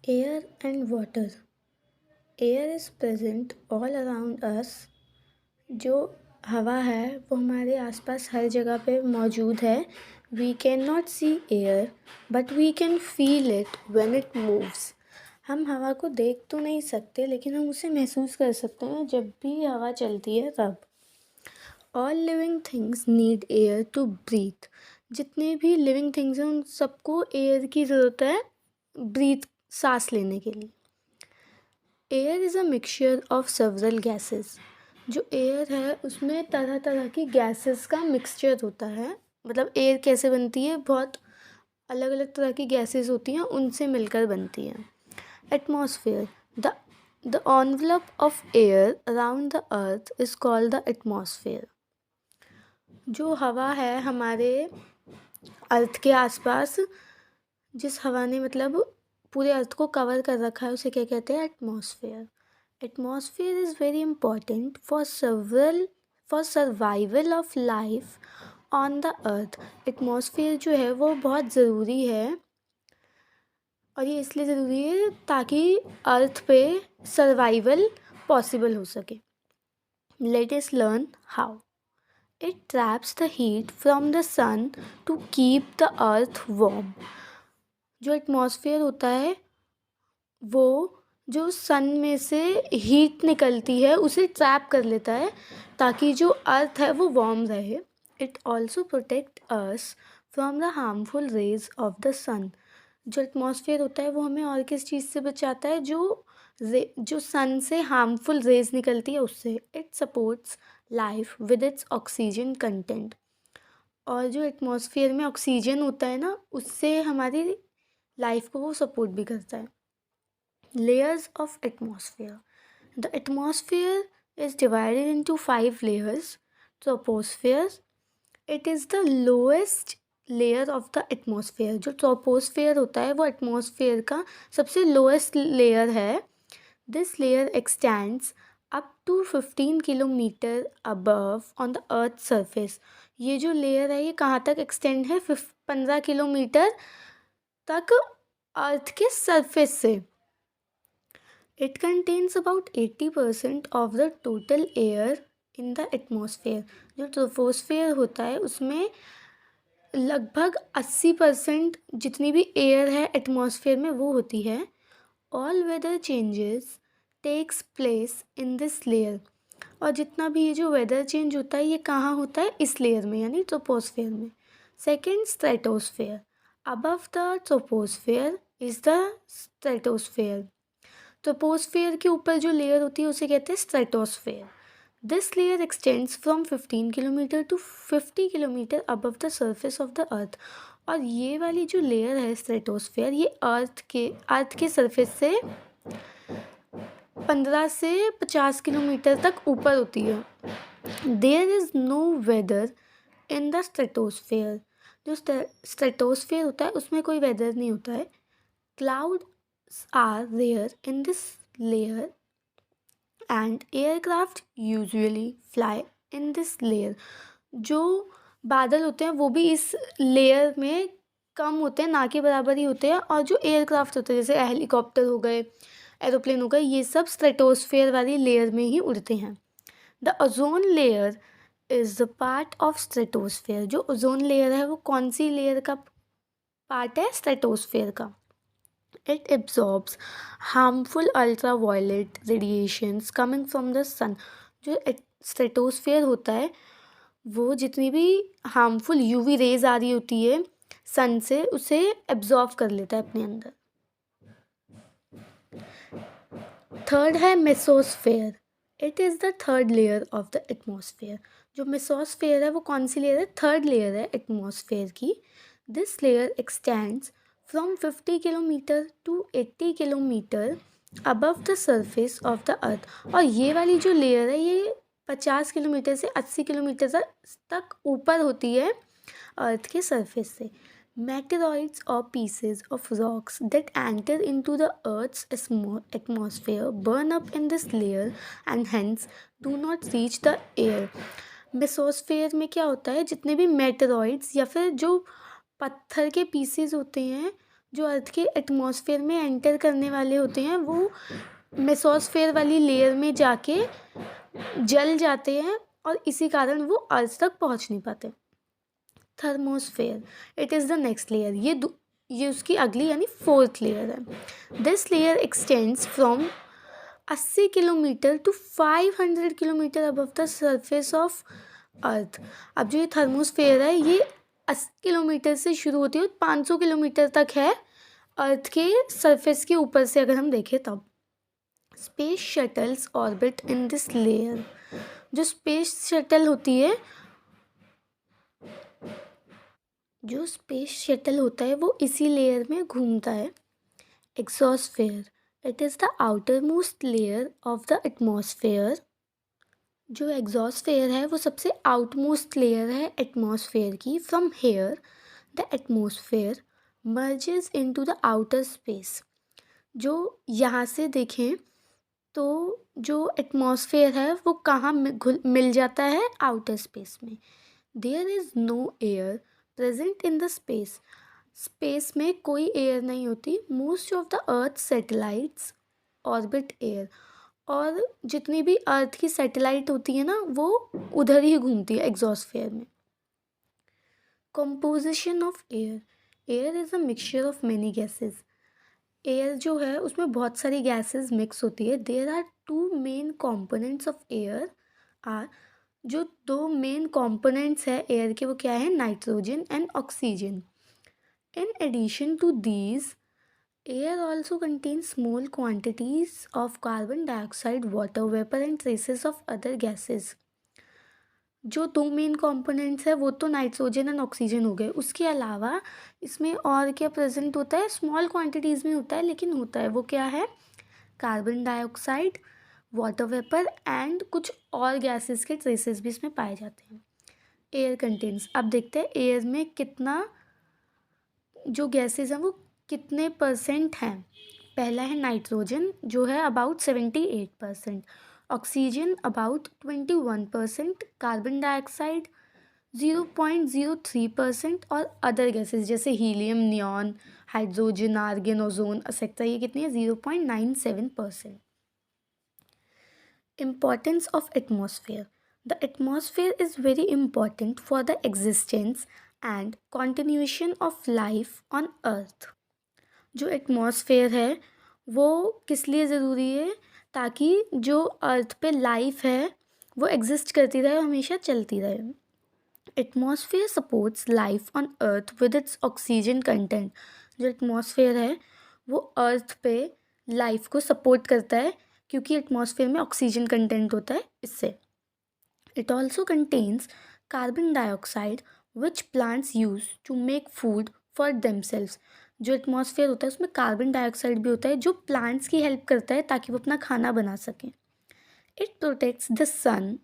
Air and water. Air is present all around us. जो हवा है वो हमारे आसपास हर जगह पे मौजूद है. We cannot see air but we can feel it when it moves. हम हवा को देख तो नहीं सकते लेकिन हम उसे महसूस कर सकते हैं जब भी हवा चलती है तब. All living things need air to breathe. जितने भी लिविंग थिंग्स हैं उन सबको एयर की ज़रूरत है ब्रीथ सांस लेने के लिए. Air is a mixture of several gases. जो एयर है उसमें तरह तरह की गैसेस का मिक्सचर होता है. मतलब एयर कैसे बनती है, बहुत अलग अलग तरह की गैसेस होती हैं, उनसे मिलकर बनती है. Atmosphere. The envelope of air around the earth is called the atmosphere. जो हवा है हमारे अर्थ के आसपास, जिस हवा ने मतलब पूरे अर्थ को कवर कर रखा है, उसे क्या कहते हैं? Atmosphere. Atmosphere is very important for survival of life on the earth. Atmosphere जो है वो बहुत ज़रूरी है और ये इसलिए ज़रूरी है ताकि अर्थ पे सर्वाइवल पॉसिबल हो सके. Let us learn how. It traps the heat from the sun to keep the earth warm. जो एटमॉस्फेयर होता है वो जो सन में से हीट निकलती है उसे ट्रैप कर लेता है ताकि जो अर्थ है वो वार्म रहे. It also protect us from the harmful rays of the sun. जो एटमॉस्फेयर होता है वो हमें और किस चीज़ से बचाता है? जो सन से हार्मफुल रेज निकलती है उससे. It supports life with its oxygen content. और जो एटमॉस्फेयर में ऑक्सीजन होता है ना, उससे हमारी लाइफ को वो सपोर्ट भी करता है. Layers of atmosphere. The atmosphere is divided into 5 layers. Troposphere. It is the lowest layer of the atmosphere. जो ट्रोपोस्फेयर होता है वो एटमॉस्फेयर का सबसे लोएस्ट लेयर है. This layer extends up to 15 kilometre above on the earth surface. ये जो layer है ये कहाँ तक एक्सटेंड है? 15 किलोमीटर तक अर्थ के सरफेस से. It contains about 80% of the total air in the atmosphere. जो ट्रोपोस्फेयर होता है उसमें लगभग 80% जितनी भी एयर है एटमॉस्फेयर में वो होती है. All weather changes takes place in this layer. और जितना भी ये जो वेदर चेंज होता है ये कहाँ होता है? इस लेयर में, यानी ट्रोपोस्फेयर में. Second, stratosphere. Above the troposphere is the stratosphere. Troposphere के ऊपर जो लेयर होती है उसे कहते हैं stratosphere. This layer extends from 15 kilometre to 50 kilometre above the surface of the earth. और ये वाली जो लेयर है स्ट्रेटोस्फेयर, ये अर्थ के सरफेस से 15 से 50 किलोमीटर तक ऊपर होती है. There is no weather in the stratosphere. जो स्ट्रेटोस्फेयर होता है उसमें कोई वेदर नहीं होता है. Clouds are rare in this layer and aircraft usually fly in this layer. जो बादल होते हैं वो भी इस लेयर में कम होते हैं, ना के बराबर ही होते हैं. और जो एयरक्राफ्ट होते हैं जैसे हेलीकॉप्टर हो गए, एरोप्लेन हो गए, ये सब स्ट्रेटोस्फेयर वाली लेयर में ही उड़ते हैं. The ozone layer is the part of stratosphere. जो ओजोन लेयर है वो कौन सी लेयर का पार्ट है? स्ट्रेटोस्फेयर का. It absorbs harmful ultraviolet radiations coming from the sun. जो स्ट्रेटोस्फेयर होता है वो जितनी भी हार्मफुल यूवी रेज आ रही होती है सन से उसे एब्जॉर्ब कर लेता है अपने अंदर. थर्ड है mesosphere. It is the third layer of the atmosphere. जो मेसोस्फेयर है वो कौन सी लेयर है? थर्ड लेयर है एटमॉस्फेयर की. This layer extends from 50 kilometre to 80 kilometre above the surface of the earth. और ये वाली जो लेयर है ये 50 किलोमीटर से 80 किलोमीटर तक ऊपर होती है अर्थ के सरफेस से. Meteoroids or pieces of rocks that enter into the Earth's atmosphere burn up in this layer and hence do not reach the air. Mesosphere में क्या होता है? जितने भी मेटेरॉइड्स या फिर जो पत्थर के पीसेस होते हैं जो अर्थ के एटमॉस्फेयर में एंटर करने वाले होते हैं वो मेसोस्फेयर वाली लेयर में जाके जल जाते हैं और इसी कारण वो अर्थ तक पहुंच नहीं पाते। Thermosphere, it is the next layer. ये उसकी अगली यानी फोर्थ लेयर है। This layer extends from 80 kilometre to 500 kilometre above the surface of earth. अब जो ये थर्मोस्फेयर है ये 80 किलोमीटर से शुरू होती है और 500 किलोमीटर तक है अर्थ के सरफेस के ऊपर से अगर हम देखें तब। Space shuttles orbit in this layer. जो स्पेस शटल होती है, जो स्पेस शटल होता है वो इसी लेयर में घूमता है। Exosphere, it is the outer most layer of the atmosphere. जो एग्जॉस्फेयर है वो सबसे आउटमोस्ट लेयर है एटमॉस्फेयर की। From here the atmosphere merges into the outer space. जो यहाँ से देखें तो जो एटमॉस्फेयर है वो कहाँ मिल जाता है, आउटर स्पेस में। There is no air present in the space. Space में कोई एयर नहीं होती। Most of the earth satellites orbit air. और जितनी भी अर्थ की सैटेलाइट होती है ना वो उधर ही घूमती है एग्जॉस्फेयर में। Composition of air, air is a mixture of many gases. Air जो है उसमें बहुत सारी गैसेस मिक्स होती है। There are two main components of air are, जो दो मेन कंपोनेंट्स है एयर के वो क्या है, nitrogen and oxygen. In addition to these air also contains small quantities of carbon dioxide, water vapor and traces of other gases। जो दो main components है वो तो नाइट्रोजन एंड ऑक्सीजन हो गए। उसके अलावा इसमें और क्या प्रेजेंट होता है, स्मॉल क्वांटिटीज़ में होता है लेकिन होता है। वो क्या है, carbon dioxide, water vapour and कुछ और गैसेस के ट्रेसेस भी इसमें पाए जाते हैं। एयर कंटेन्स, अब देखते हैं एयर में कितना जो गैसेस हैं वो कितने परसेंट हैं। पहला है नाइट्रोजन जो है about 78%, oxygen about 21%, carbon dioxide 0.03% और अदर गैसेस जैसे helium, neon, hydrogen, argon, ozone etcetera ये कितनी है, 0.97%। Importance of atmosphere. The atmosphere is very important for the existence and continuation of life on earth। जो atmosphere है वो किस लिए ज़रूरी है, ताकि जो अर्थ पे लाइफ है वो एग्जिस्ट करती रहे, हमेशा चलती रहे। Atmosphere supports life on earth with its oxygen content. जो एटमॉस्फेयर है वो अर्थ पे लाइफ को सपोर्ट करता है क्योंकि एटमॉस्फेयर में ऑक्सीजन कंटेंट होता है इससे। It also contains carbon dioxide which plants use to make food for themselves. जो एटमॉस्फेयर होता है उसमें कार्बन डाइऑक्साइड भी होता है जो प्लांट्स की हेल्प करता है ताकि वो अपना खाना बना सकें। It protects the sun